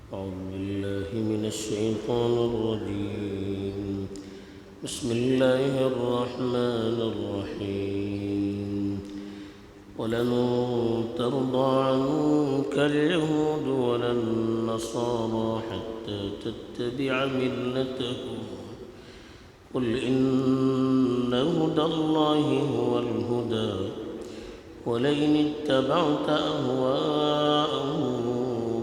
أعوذ بالله من الشيطان الرجيم. بسم الله الرحمن الرحيم. ولن ترضى عنك اليهود ولا النصارى حتى تتبع ملتهم قل إن هدى الله هو الهدى ولئن اتبعت أهواءهم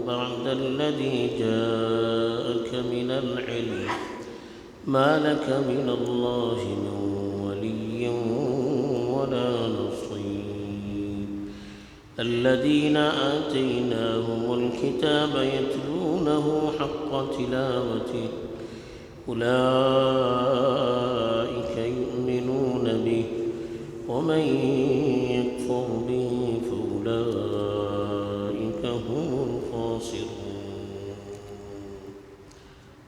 بعد الذي جاءك من العلم ما لك من الله من ولي ولا نصير. الذين آتيناهم الكتاب يتلونه حق تلاوته أولئك يؤمنون به ومن يكفر به فأولئك هم الخاسرون.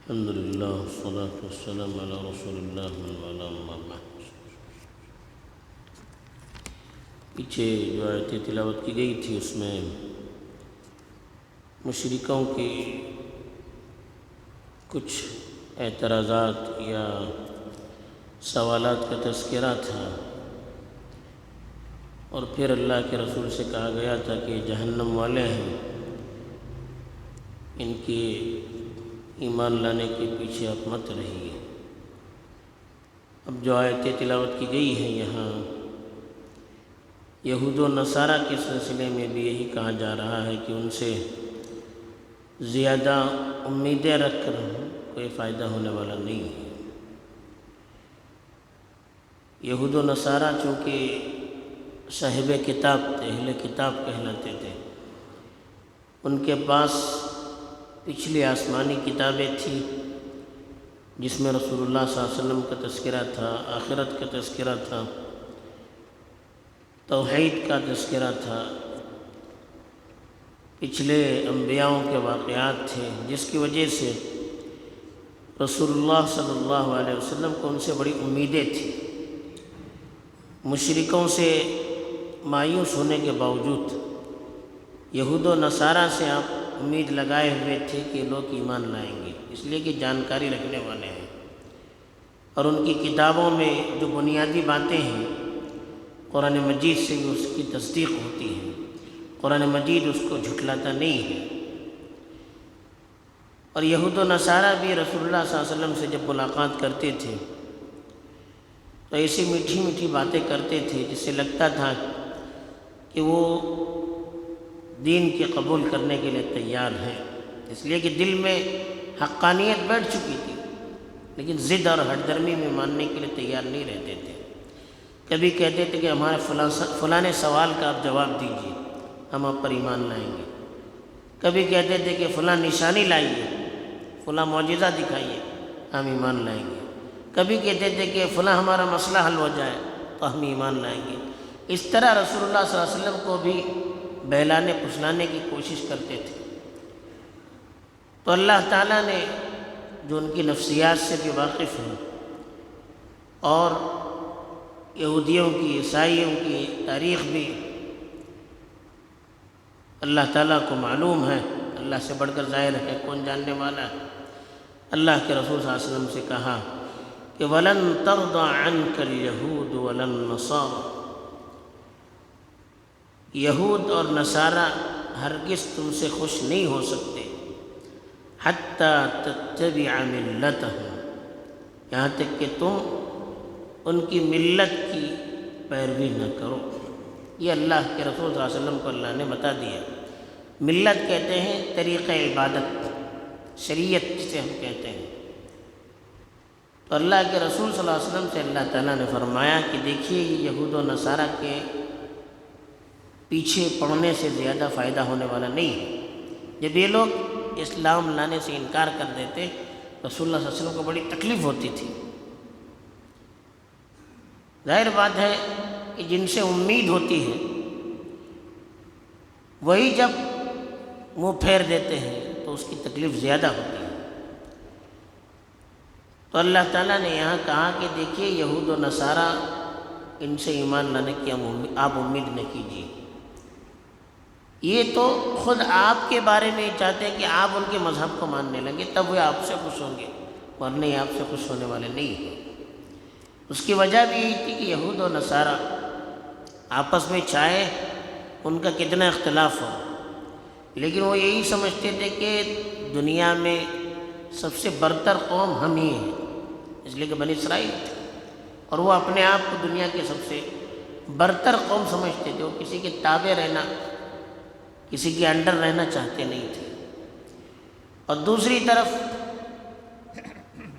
الحمد لله والصلاة والسلام على رسول الله وعلى أما بعد. پیچھے جو آیت تلاوت کی گئی تھی اس میں مشرکوں کے کچھ اعتراضات یا سوالات کا تذکرہ تھا، اور پھر اللہ کے رسول سے کہا گیا تھا کہ جہنم والے ہیں، ان کے ایمان لانے کے پیچھے آپ مت رہیے۔ اب جو آیت تلاوت کی گئی ہے یہاں یہود و نصارہ کے سلسلے میں بھی یہی کہا جا رہا ہے کہ ان سے زیادہ امیدیں رکھ کر کوئی فائدہ ہونے والا نہیں ہے۔ یہود و نصارہ چونکہ صاحب کتاب تھے، اہل کتاب کہلاتے تھے، ان کے پاس پچھلی آسمانی کتابیں تھیں جس میں رسول اللہ صلی اللہ علیہ وسلم کا تذکرہ تھا، آخرت کا تذکرہ تھا، توحید کا تذکرہ تھا، پچھلے انبیاءوں کے واقعات تھے، جس کی وجہ سے رسول اللہ صلی اللہ علیہ وسلم کو ان سے بڑی امیدیں تھیں۔ مشرکوں سے مایوس ہونے کے باوجود یہود و نصارہ سے آپ امید لگائے ہوئے تھے کہ لوگ ایمان لائیں گے، اس لیے کہ جانکاری رکھنے والے ہیں، اور ان کی کتابوں میں جو بنیادی باتیں ہیں قرآن مجید سے بھی اس کی تصدیق ہوتی ہے، قرآن مجید اس کو جھٹلاتا نہیں ہے۔ اور یہود و نصارہ بھی رسول اللہ صلی اللہ علیہ وسلم سے جب ملاقات کرتے تھے تو ایسی میٹھی میٹھی باتیں کرتے تھے جس سے لگتا تھا کہ وہ دین کے قبول کرنے کے لیے تیار ہیں، اس لیے کہ دل میں حقانیت بیٹھ چکی تھی، لیکن ضد اور ہٹ درمی میں ماننے کے لیے تیار نہیں رہتے تھے۔ کبھی کہتے تھے کہ ہمارے فلاں سوال کا آپ جواب دیجیے، ہم آپ پر ایمان لائیں گے۔ کبھی کہتے تھے کہ فلاں نشانی لائیے، فلاں معجزہ دکھائیے، ہم ایمان لائیں گے۔ کبھی کہتے تھے کہ فلاں ہمارا مسئلہ حل ہو جائے تو ہم ایمان لائیں گے۔ اس طرح رسول اللہ صلی اللہ علیہ وسلم کو بھی بہلانے پھسلانے کی کوشش کرتے تھے۔ تو اللہ تعالیٰ نے جو ان کی نفسیات سے بھی واقف ہیں اور یہودیوں کی، عیسائیوں کی تاریخ بھی اللہ تعالیٰ کو معلوم ہے، اللہ سے بڑھ کر ظاہر ہے، کون جاننے والا ہے۔ اللہ کے رسول صلی اللہ علیہ وسلم سے کہا کہ وَلَن تَرْضَ عَنْكَ الْيَهُودُ وَلَا النَّصَارَى، یہود اور نصارہ ہرگز تم سے خوش نہیں ہو سکتے، حَتَّى تَتَّبِعَ مِلَّتَهُمْ، یہاں تک کہ تم ان کی ملت کی پیروی نہ کرو۔ یہ اللہ کے رسول صلی اللہ علیہ وسلم کو اللہ نے بتا دیا۔ ملت کہتے ہیں طریقہ عبادت، شریعت جسے ہم کہتے ہیں۔ تو اللہ کے رسول صلی اللہ علیہ وسلم سے اللہ تعالیٰ نے فرمایا کہ دیکھیے یہ یہود و نصارہ کے پیچھے پڑنے سے زیادہ فائدہ ہونے والا نہیں ہے۔ جب یہ لوگ اسلام لانے سے انکار کر دیتے رسول اللہ صلی اللہ علیہ وسلم کو بڑی تکلیف ہوتی تھی۔ ظاہر بات ہے کہ جن سے امید ہوتی ہے وہی جب منہ پھیر دیتے ہیں تو اس کی تکلیف زیادہ ہوتی ہے۔ تو اللہ تعالیٰ نے یہاں کہا کہ دیکھیے یہود و نصارہ ان سے ایمان لانے کی آپ امید نہ کیجیے، یہ تو خود آپ کے بارے میں ہی چاہتے ہیں کہ آپ ان کے مذہب کو ماننے لگے، تب وہ آپ سے خوش ہوں گے، ورنہ یہ آپ سے خوش ہونے والے نہیں ہیں۔ اس کی وجہ بھی یہی تھی کہ یہود و نصارہ آپس میں چاہے ان کا کتنا اختلاف ہو، لیکن وہ یہی سمجھتے تھے کہ دنیا میں سب سے برتر قوم ہم ہی ہیں، اس لیے کہ بنی اسرائیل تھے، اور وہ اپنے آپ کو دنیا کے سب سے برتر قوم سمجھتے تھے۔ وہ کسی کے تابع رہنا، کسی کے انڈر رہنا چاہتے نہیں تھے۔ اور دوسری طرف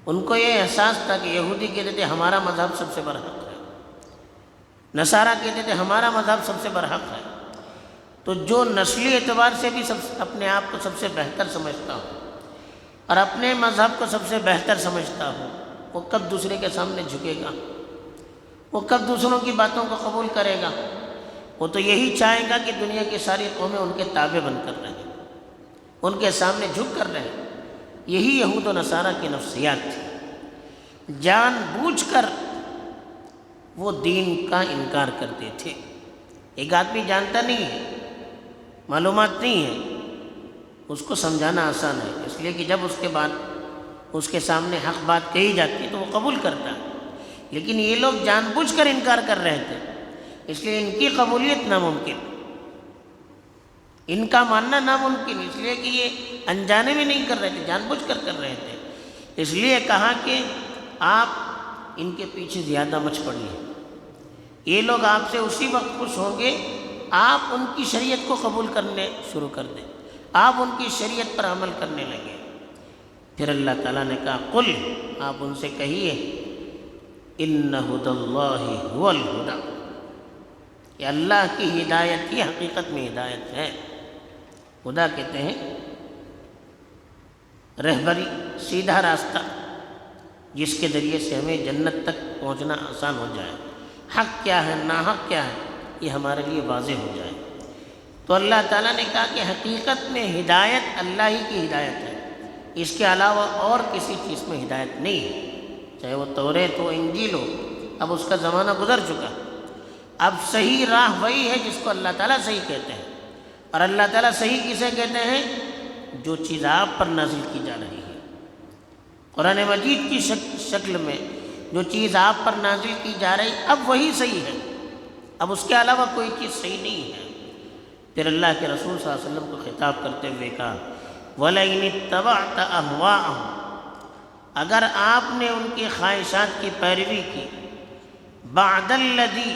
ان کو یہ احساس تھا کہ یہودی کہتے تھے ہمارا مذہب سب سے برحق ہے، نصارہ کہتے تھے ہمارا مذہب سب سے برحق ہے۔ تو جو نسلی اعتبار سے بھی اپنے آپ کو سب سے بہتر سمجھتا ہو اور اپنے مذہب کو سب سے بہتر سمجھتا ہو، وہ کب دوسرے کے سامنے جھکے گا؟ وہ کب دوسروں کی باتوں کو قبول کرے گا؟ وہ تو یہی چاہے گا کہ دنیا کی ساری قومیں ان کے تابع بن کر رہیں، ان کے سامنے جھک کر رہیں۔ یہی یہود و نصارہ کی نفسیات تھی۔ جان بوجھ کر وہ دین کا انکار کرتے تھے۔ ایک آدمی جانتا نہیں ہے، معلومات نہیں ہے، اس کو سمجھانا آسان ہے، اس لیے کہ جب اس کے بعد اس کے سامنے حق بات کہی جاتی ہے تو وہ قبول کرتا ہے۔ لیکن یہ لوگ جان بوجھ کر انکار کر رہے تھے، اس لیے ان کی قبولیت ناممکن، ان کا ماننا ناممکن، اس لیے کہ یہ انجانے میں نہیں کر رہے تھے، جان بوجھ کر کر رہے تھے۔ اس لیے کہا کہ آپ ان کے پیچھے زیادہ مچ پڑیے، یہ لوگ آپ سے اسی وقت خوش ہوں گے آپ ان کی شریعت کو قبول کرنے شروع کر دیں، آپ ان کی شریعت پر عمل کرنے لگے۔ پھر اللہ تعالیٰ نے کہا قل، آپ ان سے کہیے ان ھدی اللہ ھو الھدی، کہ اللہ کی ہدایت ہی حقیقت میں ہدایت ہے۔ خدا کہتے ہیں رہبری، سیدھا راستہ جس کے ذریعے سے ہمیں جنت تک پہنچنا آسان ہو جائے، حق کیا ہے ناحق کیا ہے یہ ہمارے لیے واضح ہو جائے۔ تو اللہ تعالیٰ نے کہا کہ حقیقت میں ہدایت اللہ ہی کی ہدایت ہے، اس کے علاوہ اور کسی چیز میں ہدایت نہیں ہے، چاہے وہ توریت ہو، انجیل ہو، اب اس کا زمانہ گزر چکا۔ اب صحیح راہ وہی ہے جس کو اللہ تعالیٰ صحیح کہتے ہیں، اور اللہ تعالیٰ صحیح کسے کہتے ہیں؟ جو چیز آپ پر نازل کی جا رہی ہے، قرآن مجید کی شکل میں جو چیز آپ پر نازل کی جا رہی اب وہی صحیح ہے، اب اس کے علاوہ کوئی چیز صحیح نہیں ہے۔ پھر اللہ کے رسول صلی اللہ علیہ وسلم کو خطاب کرتے ہوئے کہا وَلَئِنِ اتَّبَعْتَ أَهْوَاءَهُمْ، اگر آپ نے ان کی خواہشات کی پیروی کی، بَعْدَ الَّذِي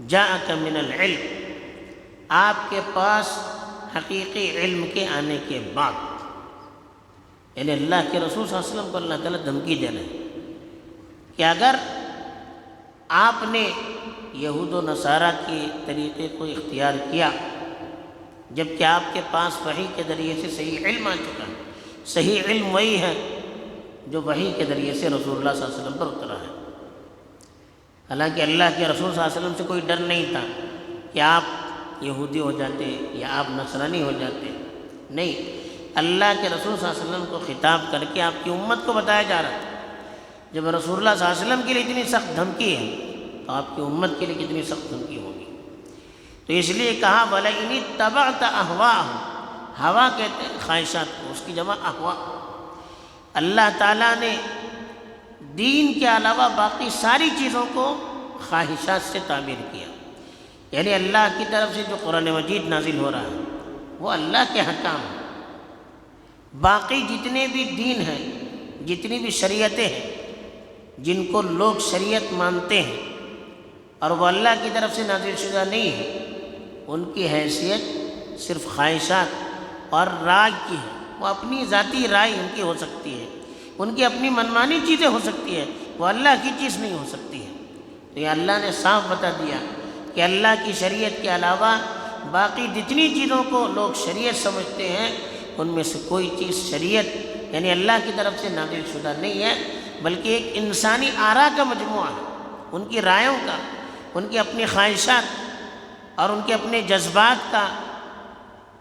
جَاءَكَ مِنَ الْعِلْمِ، آپ کے پاس حقیقی علم کے آنے کے بعد، یعنی اللہ کے رسول صلی اللہ علیہ وسلم کو اللہ تعالیٰ دھمکی دے رہے ہیں کہ اگر آپ نے یہود و نصارہ کے طریقے کو اختیار کیا جبکہ آپ کے پاس وحی کے ذریعے سے صحیح علم آ چکا ہے، صحیح علم وہی ہے جو وحی کے ذریعے سے رسول اللہ صلی اللہ علیہ وسلم پر اترا ہے۔ حالانکہ اللہ کے رسول صلی اللہ علیہ وسلم سے کوئی ڈر نہیں تھا کہ آپ یہودی ہو جاتے یا آپ نصرانی ہو جاتے، نہیں، اللہ کے رسول صلی اللہ علیہ وسلم کو خطاب کر کے آپ کی امت کو بتایا جا رہا تھا جب رسول اللہ صلی اللہ علیہ وسلم کے لیے اتنی سخت دھمکی ہے تو آپ کی امت کے لیے کتنی سخت دھمکی ہوگی۔ تو اس لیے کہا وَلَئِنِ اتَّبَعْتَ أَهْوَاءَهُمْ، ہوا کہتے ہیں خواہشات کو، اس کی جمع احوا۔ اللہ تعالیٰ نے دین کے علاوہ باقی ساری چیزوں کو خواہشات سے تعبیر کیا، یعنی اللہ کی طرف سے جو قرآن مجید نازل ہو رہا ہے وہ اللہ کے حکام ہیں، باقی جتنے بھی دین ہیں، جتنی بھی شریعتیں ہیں جن کو لوگ شریعت مانتے ہیں اور وہ اللہ کی طرف سے نازل شدہ نہیں ہے، ان کی حیثیت صرف خواہشات اور رائے کی ہے، وہ اپنی ذاتی رائے ان کی ہو سکتی ہے، ان کی اپنی منمانی چیزیں ہو سکتی ہے، وہ اللہ کی چیز نہیں ہو سکتی ہے۔ تو یہ اللہ نے صاف بتا دیا کہ اللہ کی شریعت کے علاوہ باقی جتنی چیزوں کو لوگ شریعت سمجھتے ہیں ان میں سے کوئی چیز شریعت یعنی اللہ کی طرف سے نازل شدہ نہیں ہے، بلکہ ایک انسانی آراء کا مجموعہ ہے، ان کی رائوں کا، ان کی اپنی خواہشات اور ان کے اپنے جذبات کا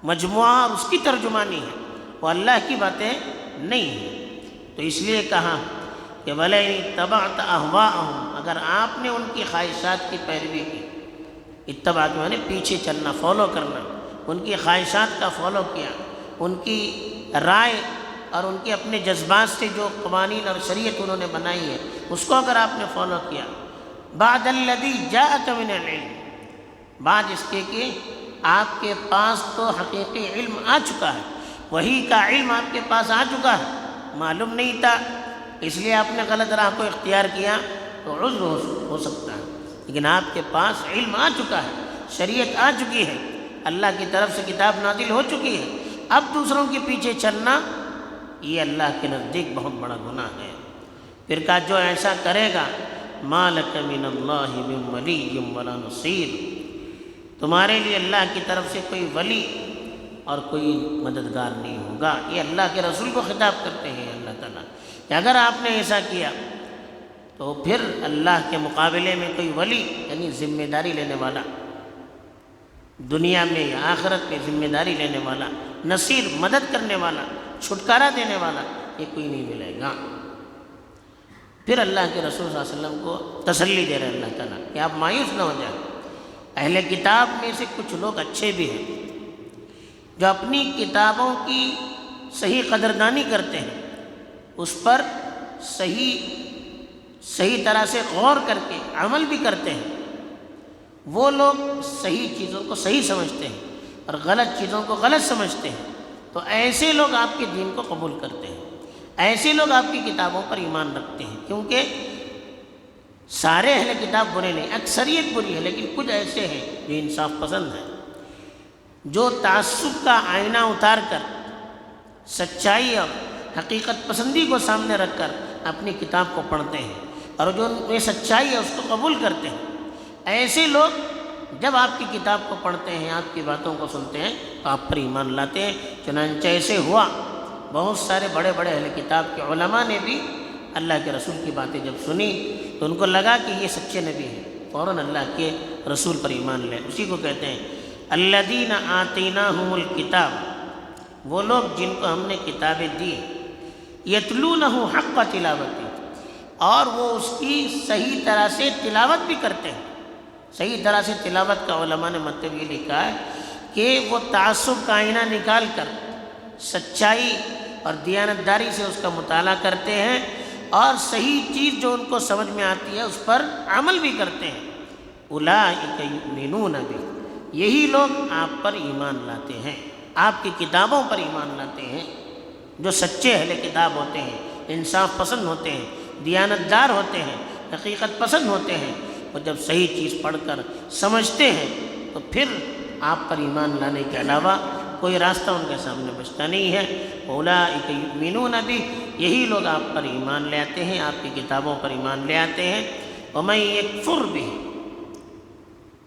مجموعہ اور اس کی ترجمانی ہے، وہ اللہ کی باتیں نہیں ہیں۔ تو اس لیے کہا کہ وَلَئِنِ اتَّبَعْتَ أَهْوَاءَهُمْ، اگر آپ نے ان کی خواہشات کی پیروی کی، اتباع کے معنی پیچھے چلنا، فالو کرنا، ان کی خواہشات کا فالو کیا، ان کی رائے اور ان کے اپنے جذبات سے جو قوانین اور شریعت انہوں نے بنائی ہے اس کو اگر آپ نے فالو کیا، بعد الذی جاءک من العلم، بعد اس کے کہ آپ کے پاس تو حقیقی علم آ چکا ہے، وحی کا علم آپ کے پاس آ چکا ہے، معلوم نہیں تھا اس لیے آپ نے غلط راہ کو اختیار کیا تو عذر ہو سکتا ہے، لیکن آپ کے پاس علم آ چکا ہے، شریعت آ چکی ہے، اللہ کی طرف سے کتاب نازل ہو چکی ہے، اب دوسروں کے پیچھے چلنا یہ اللہ کے نزدیک بہت بڑا گناہ ہے۔ پھر کہا جو ایسا کرے گا ما لک من اللہ من ولی ولا نصیر، تمہارے لیے اللہ کی طرف سے کوئی ولی اور کوئی مددگار نہیں ہوگا۔ یہ اللہ کے رسول کو خطاب کرتے ہیں اللہ تعالیٰ کہ اگر آپ نے ایسا کیا تو پھر اللہ کے مقابلے میں کوئی ولی یعنی ذمہ داری لینے والا، دنیا میں یا آخرت میں ذمہ داری لینے والا، نصیر مدد کرنے والا، چھٹکارا دینے والا، یہ کوئی نہیں ملے گا۔ پھر اللہ کے رسول صلی اللہ علیہ وسلم کو تسلی دے رہے اللہ تعالیٰ کہ آپ مایوس نہ ہو جائیں، اہل کتاب میں سے کچھ لوگ اچھے بھی ہیں جو اپنی کتابوں کی صحیح قدردانی کرتے ہیں، اس پر صحیح طرح سے غور کر کے عمل بھی کرتے ہیں، وہ لوگ صحیح چیزوں کو صحیح سمجھتے ہیں اور غلط چیزوں کو غلط سمجھتے ہیں، تو ایسے لوگ آپ کے دین کو قبول کرتے ہیں، ایسے لوگ آپ کی کتابوں پر ایمان رکھتے ہیں، کیونکہ سارے اہل کتاب برے نہیں، اکثریت بری ہے، لیکن کچھ ایسے ہیں جو انصاف پسند ہیں، جو تعصب کا آئینہ اتار کر سچائی اور حقیقت پسندی کو سامنے رکھ کر اپنی کتاب کو پڑھتے ہیں اور جو یہ سچائی ہے اس کو قبول کرتے ہیں۔ ایسے لوگ جب آپ کی کتاب کو پڑھتے ہیں، آپ کی باتوں کو سنتے ہیں تو آپ پر ایمان لاتے ہیں۔ چنانچہ ایسے ہوا، بہت سارے بڑے بڑے اہل کتاب کے علماء نے بھی اللہ کے رسول کی باتیں جب سنی تو ان کو لگا کہ یہ سچے نبی ہیں، فوراً اللہ کے رسول پر ایمان لے۔ اسی کو کہتے ہیں الذین آتیناہم الکتاب، وہ لوگ جن کو ہم نے کتابیں دی، یتلونہ حق تلاوتہ، اور وہ اس کی صحیح طرح سے تلاوت بھی کرتے ہیں۔ صحیح طرح سے تلاوت کا علماء نے مطلب یہ لکھا ہے کہ وہ تعصب کا آئینہ نکال کر سچائی اور دیانتداری سے اس کا مطالعہ کرتے ہیں اور صحیح چیز جو ان کو سمجھ میں آتی ہے اس پر عمل بھی کرتے ہیں۔ اولئک یؤمنون بہ، یہی لوگ آپ پر ایمان لاتے ہیں، آپ کی کتابوں پر ایمان لاتے ہیں۔ جو سچے اہل کتاب ہوتے ہیں، انصاف پسند ہوتے ہیں، دیانتدار ہوتے ہیں، حقیقت پسند ہوتے ہیں، اور جب صحیح چیز پڑھ کر سمجھتے ہیں تو پھر آپ پر ایمان لانے کے علاوہ کوئی راستہ ان کے سامنے بچتا نہیں ہے۔ اولئک یؤمنون بہ، یہی لوگ آپ پر ایمان لے آتے ہیں، آپ کی کتابوں پر ایمان لے آتے ہیں۔ ومن یکفر بہ،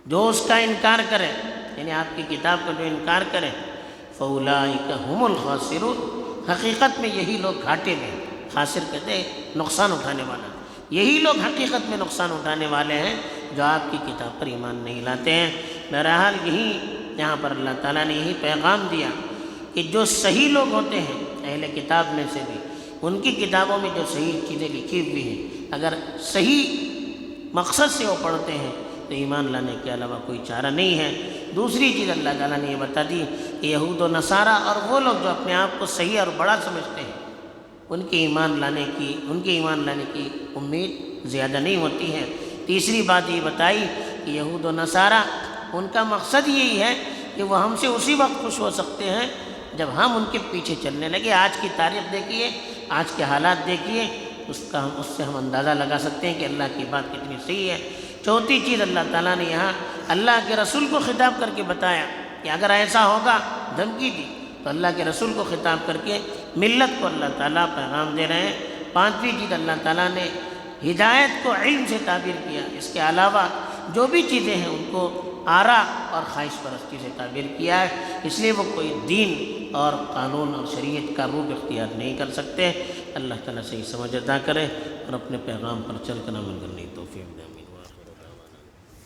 جو اس کا انکار کرے، یعنی آپ کی کتاب کا جو انکار کرے، فاولئک ھم الخاسرون، حقیقت میں یہی لوگ گھاٹے میں، خاسر کہتے ہیں نقصان اٹھانے والا، یہی لوگ حقیقت میں نقصان اٹھانے والے ہیں جو آپ کی کتاب پر ایمان نہیں لاتے ہیں۔ بہرحال یہی یہاں پر اللہ تعالیٰ نے یہی پیغام دیا کہ جو صحیح لوگ ہوتے ہیں اہل کتاب میں سے بھی، ان کی کتابوں میں جو صحیح چیزیں لکھی ہوئی ہیں، اگر صحیح مقصد سے وہ پڑھتے ہیں تو ایمان لانے کے علاوہ کوئی چارہ نہیں ہے۔ دوسری چیز اللہ تعالیٰ نے یہ بتا دی کہ یہود و نصارہ اور وہ لوگ جو اپنے آپ کو صحیح اور بڑا سمجھتے ہیں، ان کے ایمان لانے کی امید زیادہ نہیں ہوتی ہے۔ تیسری بات یہ بتائی کہ یہود و نصارہ ان کا مقصد یہی ہے کہ وہ ہم سے اسی وقت خوش ہو سکتے ہیں جب ہم ان کے پیچھے چلنے لگے۔ آج کی تاریخ دیکھیے، آج کے حالات دیکھیے، اس سے ہم اندازہ لگا سکتے ہیں کہ اللہ کی بات کتنی صحیح ہے۔ چوتھی چیز اللہ تعالیٰ نے یہاں اللہ کے رسول کو خطاب کر کے بتایا کہ اگر ایسا ہوگا، دھمکی دی، تو اللہ کے رسول کو خطاب کر کے ملت کو اللہ تعالیٰ پیغام دے رہے ہیں۔ پانچویں چیز اللہ تعالیٰ نے ہدایت کو علم سے تعبیر کیا، اس کے علاوہ جو بھی چیزیں ہیں ان کو آرا اور خواہش پرستی سے تعبیر کیا ہے، اس لیے وہ کوئی دین اور قانون اور شریعت کا روپ اختیار نہیں کر سکتے۔ اللہ تعالیٰ سے ہی سمجھ عطا کرے اور اپنے پیغام پر چل کر عمل کرنے کی توفیق دے۔